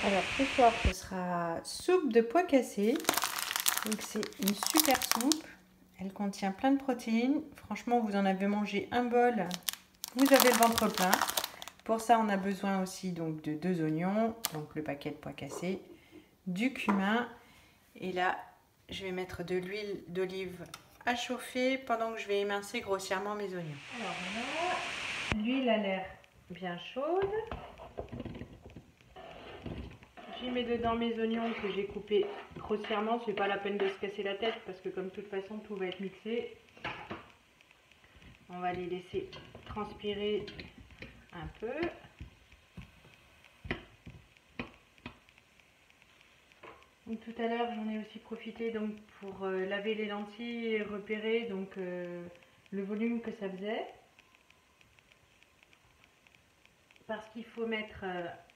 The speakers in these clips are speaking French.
Alors ce soir, ce sera soupe de pois cassés. Donc c'est une super soupe. Elle contient plein de protéines. Franchement, vous en avez mangé un bol, vous avez le ventre plein. Pour ça, on a besoin aussi donc de 2 oignons, donc le paquet de pois cassés, du cumin. Et là, je vais mettre de l'huile d'olive à chauffer pendant que je vais émincer grossièrement mes oignons. Alors là, l'huile a l'air bien chaude. J'y mets dedans mes oignons que j'ai coupés grossièrement. C'est pas la peine de se casser la tête parce que comme de toute façon tout va être mixé. On va les laisser transpirer un peu. Donc, tout à l'heure j'en ai aussi profité donc pour laver les lentilles et repérer donc le volume que ça faisait. Parce qu'il faut mettre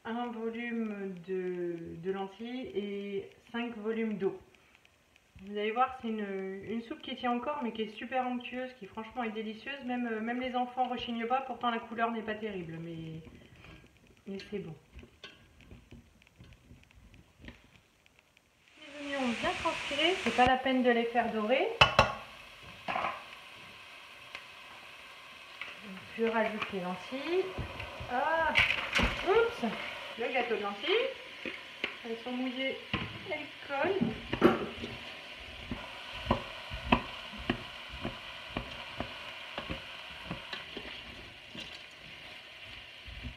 un volume de lentilles et 5 volumes d'eau. Vous allez voir, c'est une soupe qui tient encore, mais qui est super onctueuse, qui franchement est délicieuse. Même les enfants rechignent pas, pourtant la couleur n'est pas terrible, mais c'est bon. Les oignons bien transpirés, c'est pas la peine de les faire dorer. Je rajoute les lentilles. Ah, oups, le gâteau de lentilles. Elles sont mouillées, elles collent.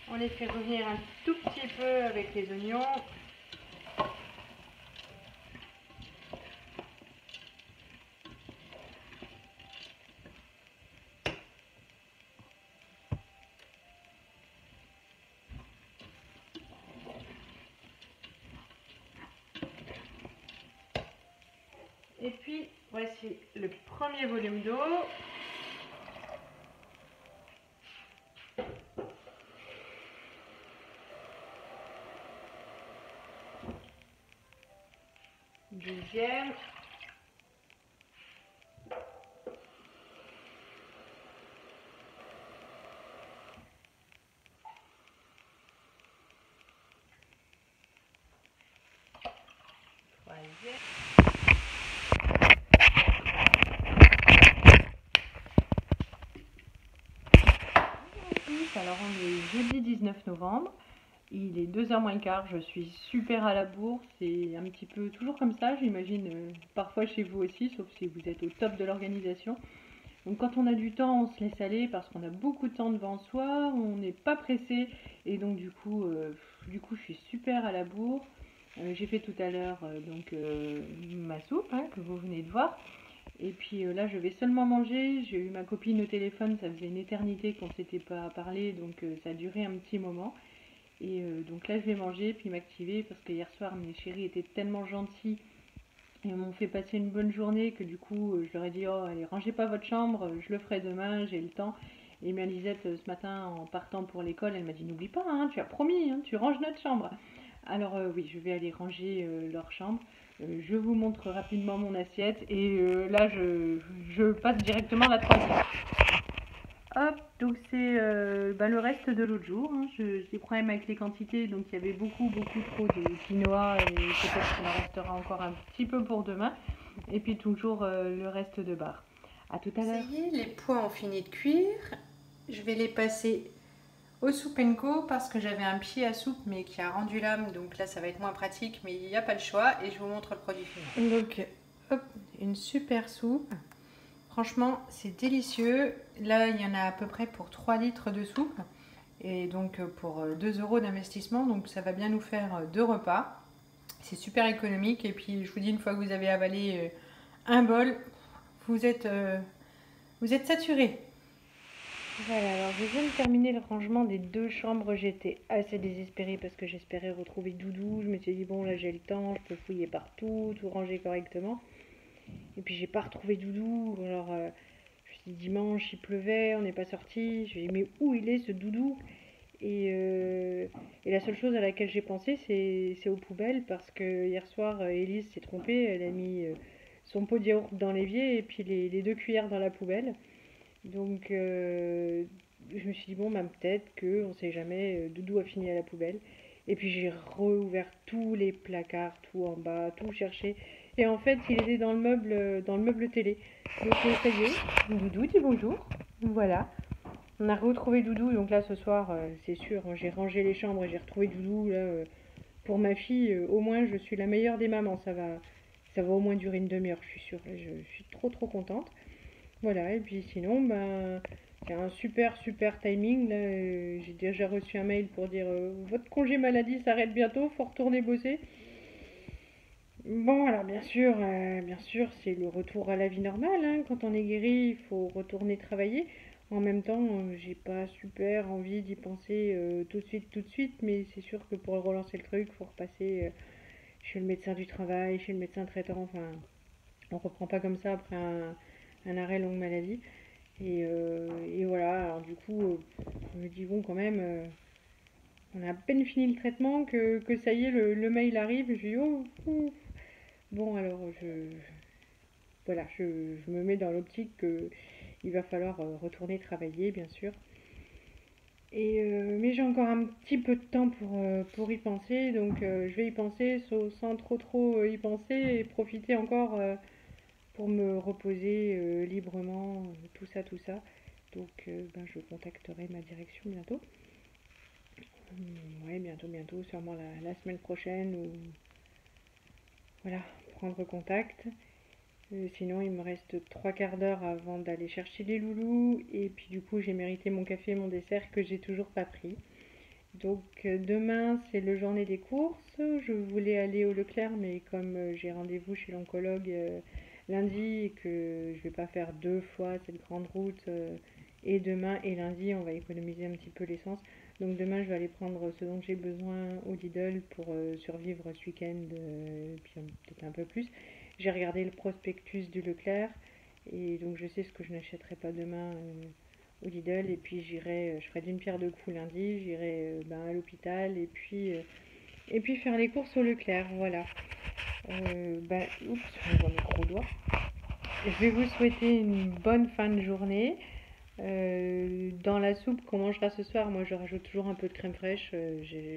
On les fait revenir un tout petit peu avec les oignons. Et puis, voici le premier volume d'eau. Deuxième. Troisième. Alors on est jeudi 19 novembre, il est 2h moins le quart, je suis super à la bourre, c'est un petit peu toujours comme ça, j'imagine parfois chez vous aussi, sauf si vous êtes au top de l'organisation. Donc quand on a du temps, on se laisse aller parce qu'on a beaucoup de temps devant soi, on n'est pas pressé et donc du coup je suis super à la bourre. J'ai fait tout à l'heure ma soupe que vous venez de voir. Et puis là, je vais seulement manger. J'ai eu ma copine au téléphone, ça faisait une éternité qu'on ne s'était pas parlé, donc ça a duré un petit moment. Et donc là, je vais manger puis m'activer parce que hier soir, mes chéris étaient tellement gentils et m'ont fait passer une bonne journée que du coup, je leur ai dit oh, allez, rangez pas votre chambre, je le ferai demain, j'ai le temps. Et bien Lisette, ce matin, en partant pour l'école, elle m'a dit n'oublie pas, hein, tu as promis, hein, tu ranges notre chambre. Alors oui, je vais aller ranger leur chambre. Je vous montre rapidement mon assiette et là je passe directement à la troisième. Hop, donc c'est le reste de l'autre jour. Hein. J'ai des problèmes avec les quantités, donc il y avait beaucoup trop de quinoa et peut-être qu'il en restera encore un petit peu pour demain. Et puis toujours le reste de bar. À tout à l'heure. Ça y est, les pois ont fini de cuire. Je vais les passer au soup go parce que j'avais un pied à soupe mais qui a rendu l'âme, donc là ça va être moins pratique, mais il n'y a pas le choix et je vous montre le produit final. Donc hop, une super soupe. Franchement, c'est délicieux. Là, il y en a à peu près pour 3 litres de soupe. Et donc pour 2 euros d'investissement. Donc ça va bien nous faire 2 repas. C'est super économique. Et puis je vous dis, une fois que vous avez avalé un bol, vous êtes saturé. Voilà, alors je viens de terminer le rangement des 2 chambres. J'étais assez désespérée parce que j'espérais retrouver Doudou. Je me suis dit, bon là j'ai le temps, je peux fouiller partout, tout ranger correctement. Et puis j'ai pas retrouvé Doudou. Alors je me suis dit dimanche il pleuvait, on n'est pas sorti. Je me suis dit mais où il est ce Doudou et la seule chose à laquelle j'ai pensé c'est aux poubelles parce que hier soir Elise s'est trompée. Elle a mis son pot de yaourt dans l'évier et puis les 2 cuillères dans la poubelle. Donc je me suis dit bon bah peut-être que on sait jamais, Doudou a fini à la poubelle. Et puis j'ai rouvert tous les placards, tout en bas, tout cherché. Et en fait, il était dans le meuble télé. Donc ça y est, Doudou dit bonjour. Voilà. On a retrouvé Doudou, donc là ce soir, c'est sûr, hein, j'ai rangé les chambres et j'ai retrouvé Doudou. Là, pour ma fille, au moins je suis la meilleure des mamans. Ça va au moins durer une demi-heure, je suis sûre. Je suis trop contente. Voilà, et puis sinon, ben, c'est un super timing. Là, j'ai déjà reçu un mail pour dire votre congé maladie s'arrête bientôt, faut retourner bosser. Bon, alors bien sûr, c'est le retour à la vie normale, hein. Quand on est guéri, il faut retourner travailler. En même temps, j'ai pas super envie d'y penser tout de suite, mais c'est sûr que pour relancer le truc, il faut repasser chez le médecin du travail, chez le médecin traitant. Enfin, on reprend pas comme ça après un arrêt longue maladie. Et voilà, alors du coup, je me dis bon, quand même, on a à peine fini le traitement que ça y est, le mail arrive. Je dis oh, ouf. Bon, alors voilà, je me mets dans l'optique qu'il va falloir retourner travailler, bien sûr. Mais j'ai encore un petit peu de temps pour y penser, donc je vais y penser sans trop y penser et profiter encore pour me reposer librement, tout ça. Donc ben, je contacterai ma direction bientôt. Ouais, bientôt, sûrement la semaine prochaine ou voilà, prendre contact. Sinon, il me reste 3 quarts d'heure avant d'aller chercher les loulous. Et puis, du coup, j'ai mérité mon café et mon dessert que j'ai toujours pas pris. Donc, demain, c'est le journée des courses. Je voulais aller au Leclerc, mais comme j'ai rendez-vous chez l'oncologue lundi et que je vais pas faire 2 fois cette grande route, et demain et lundi, on va économiser un petit peu l'essence. Donc, demain, je vais aller prendre ce dont j'ai besoin au Lidl pour survivre ce week-end, puis peut-être un peu plus. J'ai regardé le prospectus du Leclerc et donc je sais ce que je n'achèterai pas demain au Lidl. Et puis je ferai d'une pierre deux coups lundi, j'irai ben, à l'hôpital et puis faire les courses au Leclerc. Voilà. Ben, oups, je vois mes gros doigts. Je vais vous souhaiter une bonne fin de journée. Dans la soupe qu'on mangera ce soir, moi je rajoute toujours un peu de crème fraîche.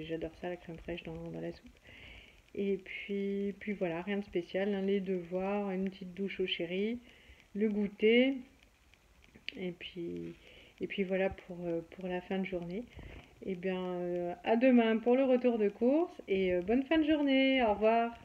J'adore ça, la crème fraîche dans la soupe. Et puis voilà, rien de spécial, hein, les devoirs, une petite douche au chéri, le goûter, et puis, et puis voilà pour la fin de journée. Et bien, à demain pour le retour de course, et bonne fin de journée, au revoir.